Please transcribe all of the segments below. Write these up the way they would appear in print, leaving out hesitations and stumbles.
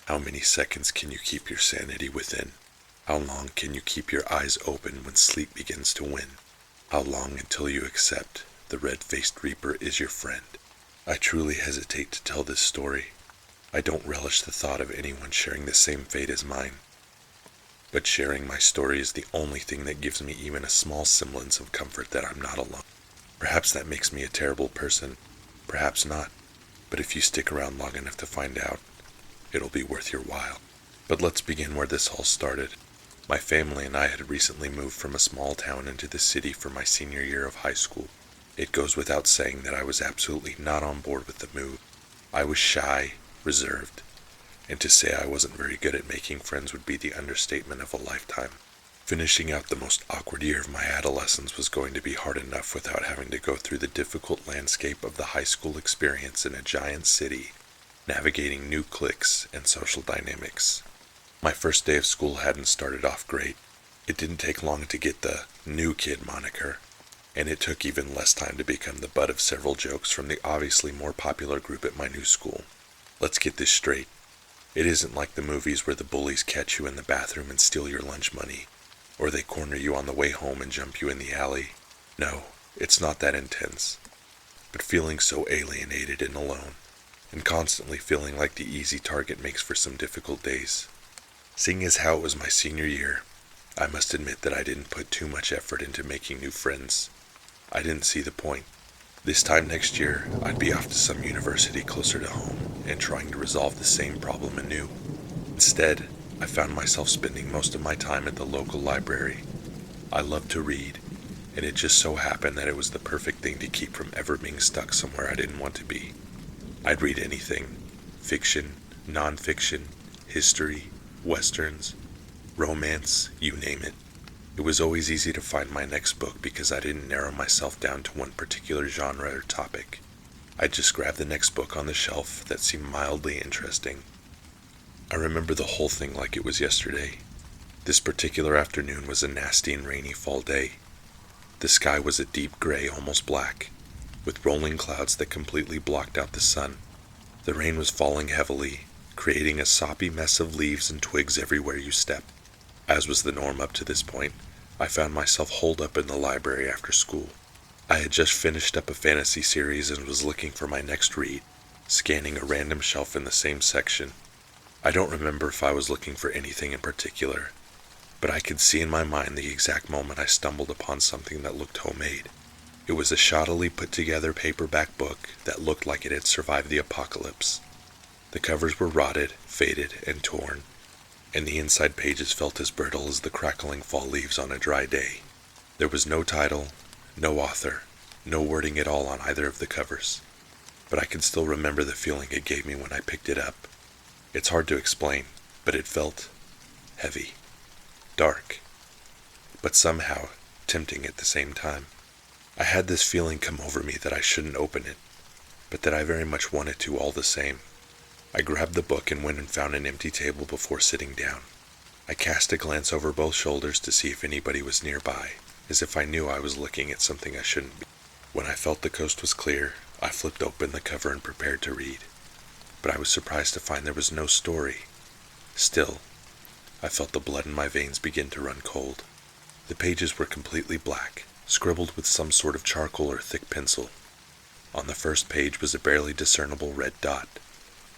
How many seconds can you keep your sanity within? How long can you keep your eyes open when sleep begins to win? How long until you accept the red-faced reaper is your friend? I truly hesitate to tell this story. I don't relish the thought of anyone sharing the same fate as mine. But sharing my story is the only thing that gives me even a small semblance of comfort that I'm not alone. Perhaps that makes me a terrible person. Perhaps not. But if you stick around long enough to find out, it'll be worth your while. But let's begin where this all started. My family and I had recently moved from a small town into the city for my senior year of high school. It goes without saying that I was absolutely not on board with the move. I was shy, reserved, and to say I wasn't very good at making friends would be the understatement of a lifetime. Finishing out the most awkward year of my adolescence was going to be hard enough without having to go through the difficult landscape of the high school experience in a giant city, navigating new cliques and social dynamics. My first day of school hadn't started off great. It didn't take long to get the new kid moniker, and it took even less time to become the butt of several jokes from the obviously more popular group at my new school. Let's get this straight. It isn't like the movies where the bullies catch you in the bathroom and steal your lunch money, or they corner you on the way home and jump you in the alley. No, it's not that intense. But feeling so alienated and alone, and constantly feeling like the easy target makes for some difficult days. Seeing as how it was my senior year, I must admit that I didn't put too much effort into making new friends. I didn't see the point. This time next year, I'd be off to some university closer to home and trying to resolve the same problem anew. Instead, I found myself spending most of my time at the local library. I love to read, and it just so happened that it was the perfect thing to keep from ever being stuck somewhere I didn't want to be. I'd read anything: fiction, non-fiction, history, westerns, romance, you name it. It was always easy to find my next book because I didn't narrow myself down to one particular genre or topic. I'd just grab the next book on the shelf that seemed mildly interesting. I remember the whole thing like it was yesterday. This particular afternoon was a nasty and rainy fall day. The sky was a deep gray, almost black, with rolling clouds that completely blocked out the sun. The rain was falling heavily, creating a soppy mess of leaves and twigs everywhere you stepped. As was the norm up to this point, I found myself holed up in the library after school. I had just finished up a fantasy series and was looking for my next read, scanning a random shelf in the same section. I don't remember if I was looking for anything in particular, but I could see in my mind the exact moment I stumbled upon something that looked homemade. It was a shoddily put together paperback book that looked like it had survived the apocalypse. The covers were rotted, faded, and torn, and the inside pages felt as brittle as the crackling fall leaves on a dry day. There was no title, no author, no wording at all on either of the covers, but I can still remember the feeling it gave me when I picked it up. It's hard to explain, but it felt heavy, dark, but somehow tempting at the same time. I had this feeling come over me that I shouldn't open it, but that I very much wanted to all the same. I grabbed the book and went and found an empty table before sitting down. I cast a glance over both shoulders to see if anybody was nearby, as if I knew I was looking at something I shouldn't be. When I felt the coast was clear, I flipped open the cover and prepared to read. But I was surprised to find there was no story. Still, I felt the blood in my veins begin to run cold. The pages were completely black, scribbled with some sort of charcoal or thick pencil. On the first page was a barely discernible red dot,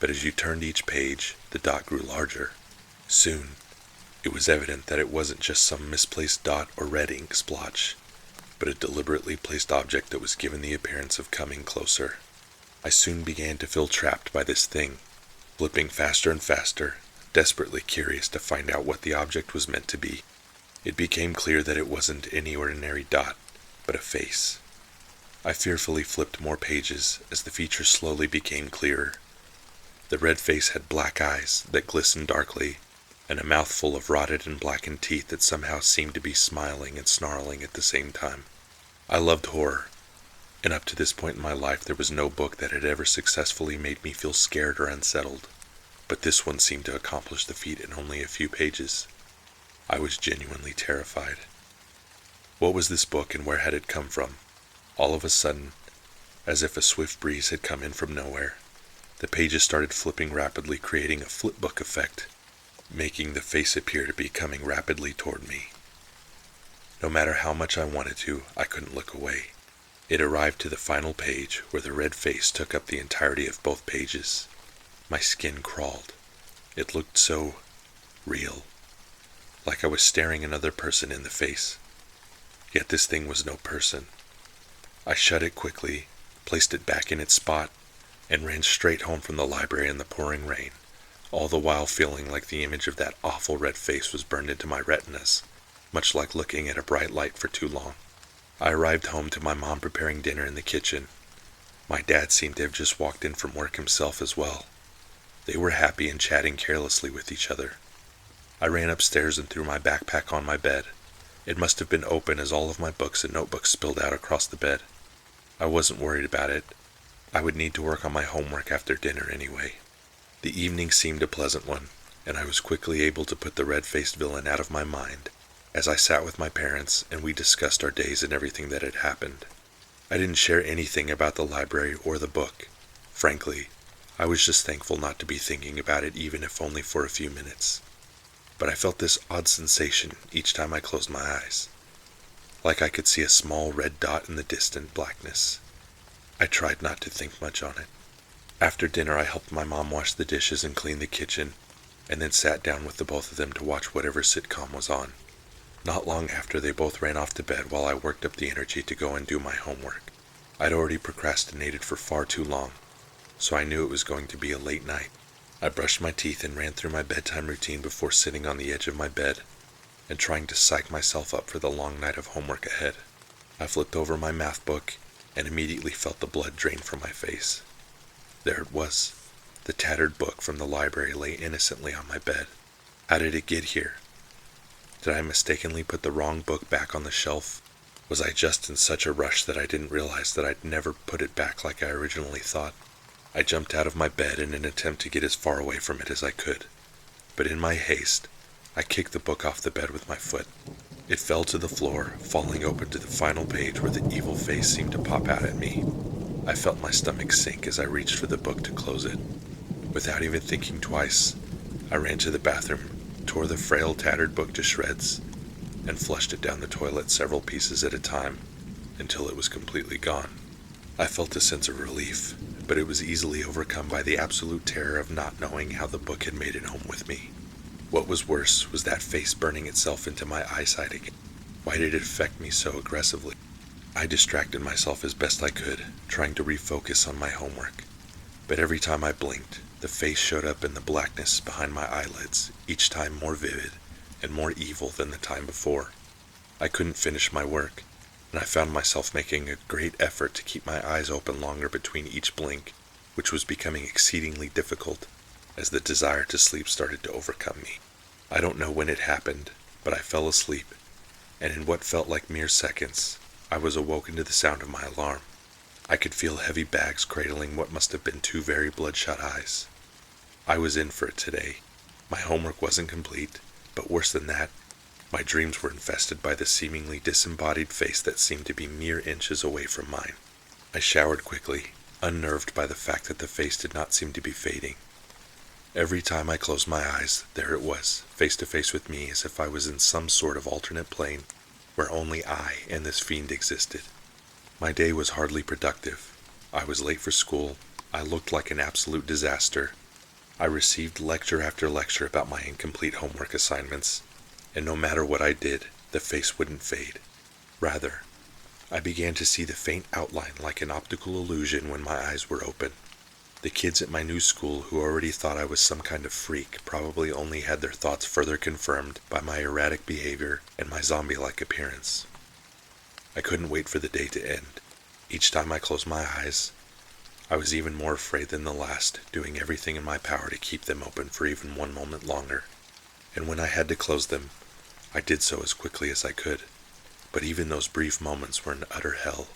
but as you turned each page, the dot grew larger. Soon, it was evident that it wasn't just some misplaced dot or red ink splotch, but a deliberately placed object that was given the appearance of coming closer. I soon began to feel trapped by this thing, flipping faster and faster, desperately curious to find out what the object was meant to be. It became clear that it wasn't any ordinary dot, but a face. I fearfully flipped more pages as the features slowly became clearer. The red face had black eyes that glistened darkly, and a mouth full of rotted and blackened teeth that somehow seemed to be smiling and snarling at the same time. I loved horror, and up to this point in my life there was no book that had ever successfully made me feel scared or unsettled, but this one seemed to accomplish the feat in only a few pages. I was genuinely terrified. What was this book and where had it come from? All of a sudden, as if a swift breeze had come in from nowhere, The pages started flipping rapidly, creating a flipbook effect, making the face appear to be coming rapidly toward me. No matter how much I wanted to, I couldn't look away. It arrived to the final page, where the red face took up the entirety of both pages. My skin crawled. It looked so real, like I was staring another person in the face. Yet this thing was no person. I shut it quickly, placed it back in its spot, and ran straight home from the library in the pouring rain, all the while feeling like the image of that awful red face was burned into my retinas, much like looking at a bright light for too long. I arrived home to my mom preparing dinner in the kitchen. My dad seemed to have just walked in from work himself as well. They were happy and chatting carelessly with each other. I ran upstairs and threw my backpack on my bed. It must have been open as all of my books and notebooks spilled out across the bed. I wasn't worried about it. I would need to work on my homework after dinner anyway. The evening seemed a pleasant one, and I was quickly able to put the red-faced villain out of my mind as I sat with my parents and we discussed our days and everything that had happened. I didn't share anything about the library or the book. Frankly, I was just thankful not to be thinking about it, even if only for a few minutes. But I felt this odd sensation each time I closed my eyes, like I could see a small red dot in the distant blackness. I tried not to think much on it. After dinner, I helped my mom wash the dishes and clean the kitchen, and then sat down with the both of them to watch whatever sitcom was on. Not long after, they both ran off to bed while I worked up the energy to go and do my homework. I'd already procrastinated for far too long, so I knew it was going to be a late night. I brushed my teeth and ran through my bedtime routine before sitting on the edge of my bed and trying to psych myself up for the long night of homework ahead. I flipped over my math book and immediately felt the blood drain from my face. There it was. The tattered book from the library lay innocently on my bed. How did it get here? Did I mistakenly put the wrong book back on the shelf? Was I just in such a rush that I didn't realize that I'd never put it back like I originally thought? I jumped out of my bed in an attempt to get as far away from it as I could, but in my haste, I kicked the book off the bed with my foot. It fell to the floor, falling open to the final page where the evil face seemed to pop out at me. I felt my stomach sink as I reached for the book to close it. Without even thinking twice, I ran to the bathroom, tore the frail, tattered book to shreds, and flushed it down the toilet several pieces at a time until it was completely gone. I felt a sense of relief, but it was easily overcome by the absolute terror of not knowing how the book had made it home with me. What was worse was that face burning itself into my eyesight again. Why did it affect me so aggressively? I distracted myself as best I could, trying to refocus on my homework. But every time I blinked, the face showed up in the blackness behind my eyelids, each time more vivid and more evil than the time before. I couldn't finish my work, and I found myself making a great effort to keep my eyes open longer between each blink, which was becoming exceedingly difficult as the desire to sleep started to overcome me. I don't know when it happened, but I fell asleep, and in what felt like mere seconds, I was awoken to the sound of my alarm. I could feel heavy bags cradling what must have been two very bloodshot eyes. I was in for it today. My homework wasn't complete, but worse than that, my dreams were infested by the seemingly disembodied face that seemed to be mere inches away from mine. I showered quickly, unnerved by the fact that the face did not seem to be fading. Every time I closed my eyes, there it was, face to face with me, as if I was in some sort of alternate plane where only I and this fiend existed. My day was hardly productive. I was late for school. I looked like an absolute disaster. I received lecture after lecture about my incomplete homework assignments, and no matter what I did, the face wouldn't fade. Rather, I began to see the faint outline like an optical illusion when my eyes were open. The kids at my new school who already thought I was some kind of freak probably only had their thoughts further confirmed by my erratic behavior and my zombie-like appearance. I couldn't wait for the day to end. Each time I closed my eyes, I was even more afraid than the last, doing everything in my power to keep them open for even one moment longer. And when I had to close them, I did so as quickly as I could. But even those brief moments were an utter hell.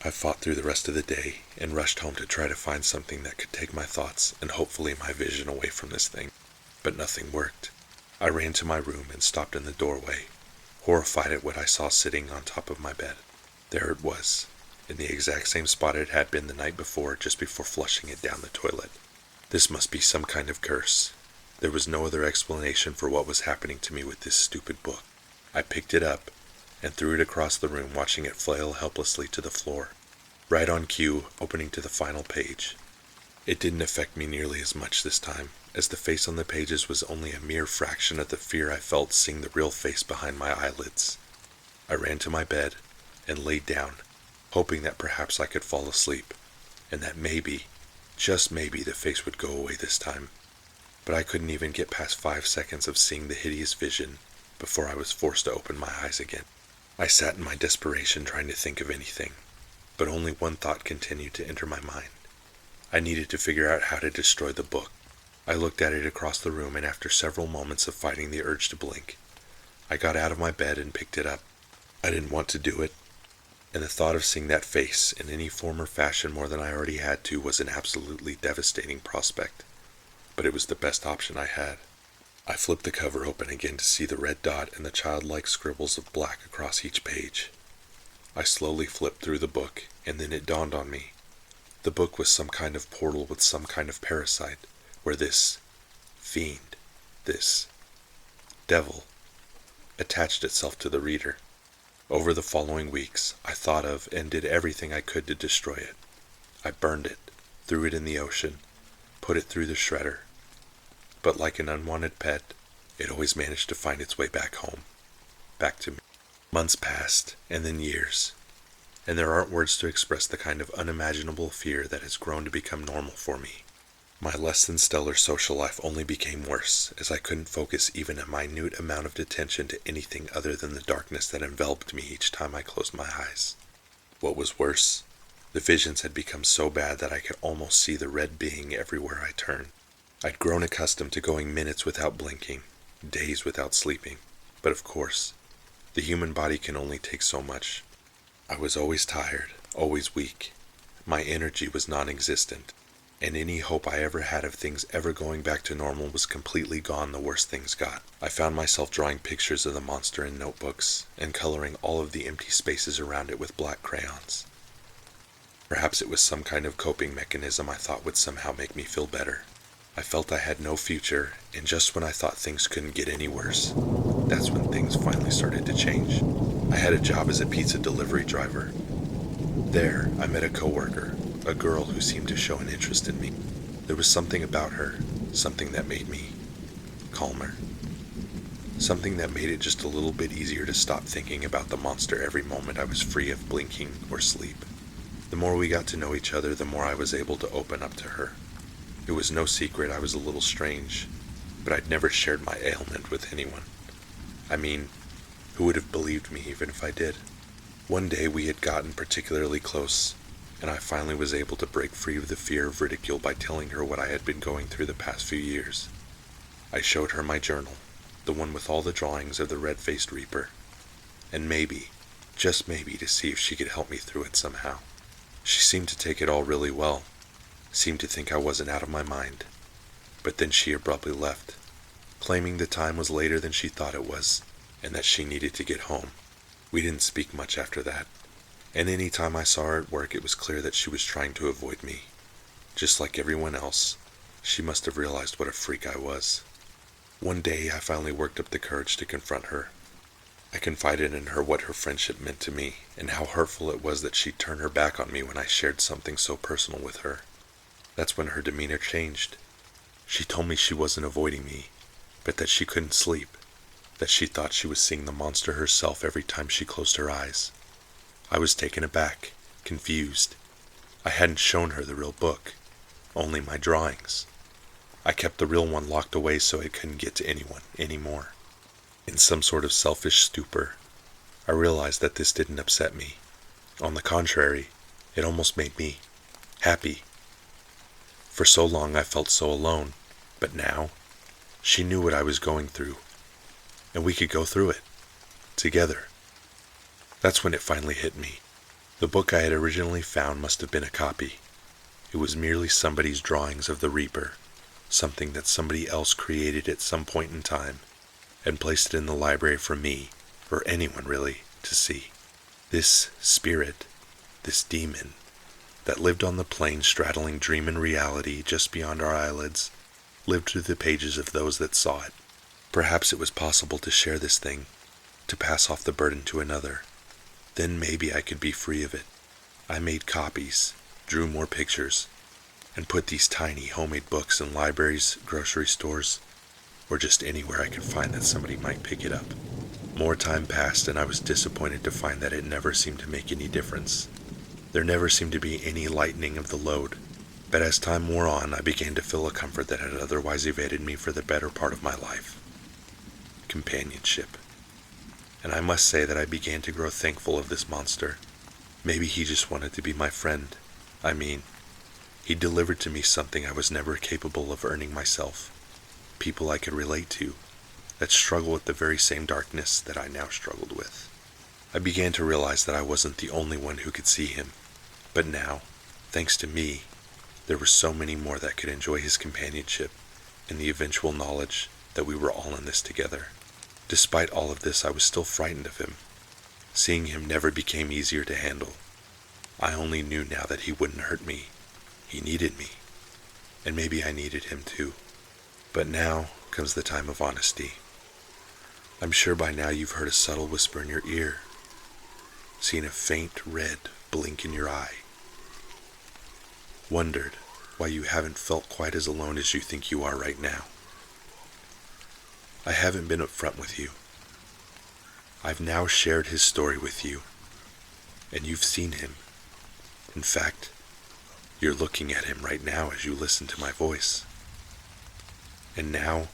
I fought through the rest of the day and rushed home to try to find something that could take my thoughts and hopefully my vision away from this thing. But nothing worked. I ran to my room and stopped in the doorway, horrified at what I saw sitting on top of my bed. There it was, in the exact same spot it had been the night before, just before flushing it down the toilet. This must be some kind of curse. There was no other explanation for what was happening to me with this stupid book. I picked it up and threw it across the room, watching it flail helplessly to the floor, right on cue, opening to the final page. It didn't affect me nearly as much this time, as the face on the pages was only a mere fraction of the fear I felt seeing the real face behind my eyelids. I ran to my bed and laid down, hoping that perhaps I could fall asleep, and that maybe, just maybe, the face would go away this time. But I couldn't even get past 5 seconds of seeing the hideous vision before I was forced to open my eyes again. I sat in my desperation trying to think of anything, but only one thought continued to enter my mind. I needed to figure out how to destroy the book. I looked at it across the room, and after several moments of fighting the urge to blink, I got out of my bed and picked it up. I didn't want to do it, and the thought of seeing that face in any form or fashion more than I already had to was an absolutely devastating prospect, but it was the best option I had. I flipped the cover open again to see the red dot and the childlike scribbles of black across each page. I slowly flipped through the book, and then it dawned on me. The book was some kind of portal with some kind of parasite, where this fiend, this devil, attached itself to the reader. Over the following weeks, I thought of and did everything I could to destroy it. I burned it, threw it in the ocean, put it through the shredder. But like an unwanted pet, it always managed to find its way back home, back to me. Months passed, and then years, and there aren't words to express the kind of unimaginable fear that has grown to become normal for me. My less than stellar social life only became worse, as I couldn't focus even a minute amount of attention to anything other than the darkness that enveloped me each time I closed my eyes. What was worse, the visions had become so bad that I could almost see the red being everywhere I turned. I'd grown accustomed to going minutes without blinking, days without sleeping, but of course, the human body can only take so much. I was always tired, always weak. My energy was non-existent, and any hope I ever had of things ever going back to normal was completely gone the worse things got. I found myself drawing pictures of the monster in notebooks, and coloring all of the empty spaces around it with black crayons. Perhaps it was some kind of coping mechanism I thought would somehow make me feel better. I felt I had no future, and just when I thought things couldn't get any worse, that's when things finally started to change. I had a job as a pizza delivery driver. There, I met a coworker, a girl who seemed to show an interest in me. There was something about her, something that made me calmer. Something that made it just a little bit easier to stop thinking about the monster every moment I was free of blinking or sleep. The more we got to know each other, the more I was able to open up to her. It was no secret I was a little strange, but I'd never shared my ailment with anyone. I mean, who would have believed me even if I did? One day we had gotten particularly close, and I finally was able to break free of the fear of ridicule by telling her what I had been going through the past few years. I showed her my journal, the one with all the drawings of the red-faced reaper, and maybe, just maybe, to see if she could help me through it somehow. She seemed to take it all really well, seemed to think I wasn't out of my mind, but then she abruptly left, claiming the time was later than she thought it was, and that she needed to get home. We didn't speak much after that, and any time I saw her at work it was clear that she was trying to avoid me. Just like everyone else, she must have realized what a freak I was. One day I finally worked up the courage to confront her. I confided in her what her friendship meant to me, and how hurtful it was that she'd turn her back on me when I shared something so personal with her. That's when her demeanor changed. She told me she wasn't avoiding me, but that she couldn't sleep, that she thought she was seeing the monster herself every time she closed her eyes. I was taken aback, confused. I hadn't shown her the real book, only my drawings. I kept the real one locked away so it couldn't get to anyone anymore. In some sort of selfish stupor, I realized that this didn't upset me. On the contrary, it almost made me happy. For so long I felt so alone, but now, she knew what I was going through, and we could go through it, together. That's when it finally hit me. The book I had originally found must have been a copy. It was merely somebody's drawings of the Reaper, something that somebody else created at some point in time, and placed it in the library for me, or anyone really, to see. This spirit, this demon, that lived on the plane straddling dream and reality just beyond our eyelids, lived through the pages of those that saw it. Perhaps it was possible to share this thing, to pass off the burden to another. Then maybe I could be free of it. I made copies, drew more pictures, and put these tiny homemade books in libraries, grocery stores, or just anywhere I could find that somebody might pick it up. More time passed, and I was disappointed to find that it never seemed to make any difference. There never seemed to be any lightening of the load. But as time wore on, I began to feel a comfort that had otherwise evaded me for the better part of my life. Companionship. And I must say that I began to grow thankful of this monster. Maybe he just wanted to be my friend. I mean, he delivered to me something I was never capable of earning myself. People I could relate to, that struggle with the very same darkness that I now struggled with. I began to realize that I wasn't the only one who could see him. But now, thanks to me, there were so many more that could enjoy his companionship and the eventual knowledge that we were all in this together. Despite all of this, I was still frightened of him. Seeing him never became easier to handle. I only knew now that he wouldn't hurt me. He needed me. And maybe I needed him too. But now comes the time of honesty. I'm sure by now you've heard a subtle whisper in your ear, seen a faint red blink in your eye, wondered why you haven't felt quite as alone as you think you are right now. I haven't been upfront with you. I've now shared his story with you, and you've seen him. In fact, you're looking at him right now as you listen to my voice. And now,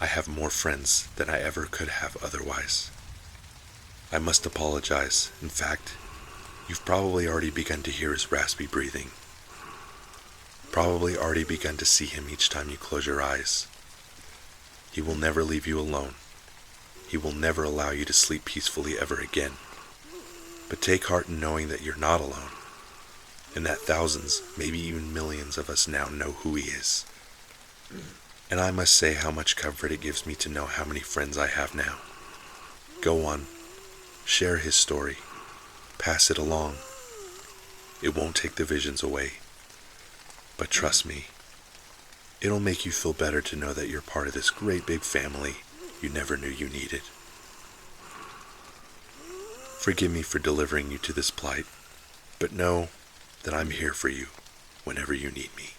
I have more friends than I ever could have otherwise. I must apologize. In fact, you've probably already begun to hear his raspy breathing. Probably already begun to see him each time you close your eyes. He will never leave you alone. He will never allow you to sleep peacefully ever again. But take heart in knowing that you're not alone, and that thousands, maybe even millions of us now know who he is. And I must say how much comfort it gives me to know how many friends I have now. Go on, share his story, pass it along. It won't take the visions away, but trust me, it'll make you feel better to know that you're part of this great big family you never knew you needed. Forgive me for delivering you to this plight, but know that I'm here for you whenever you need me.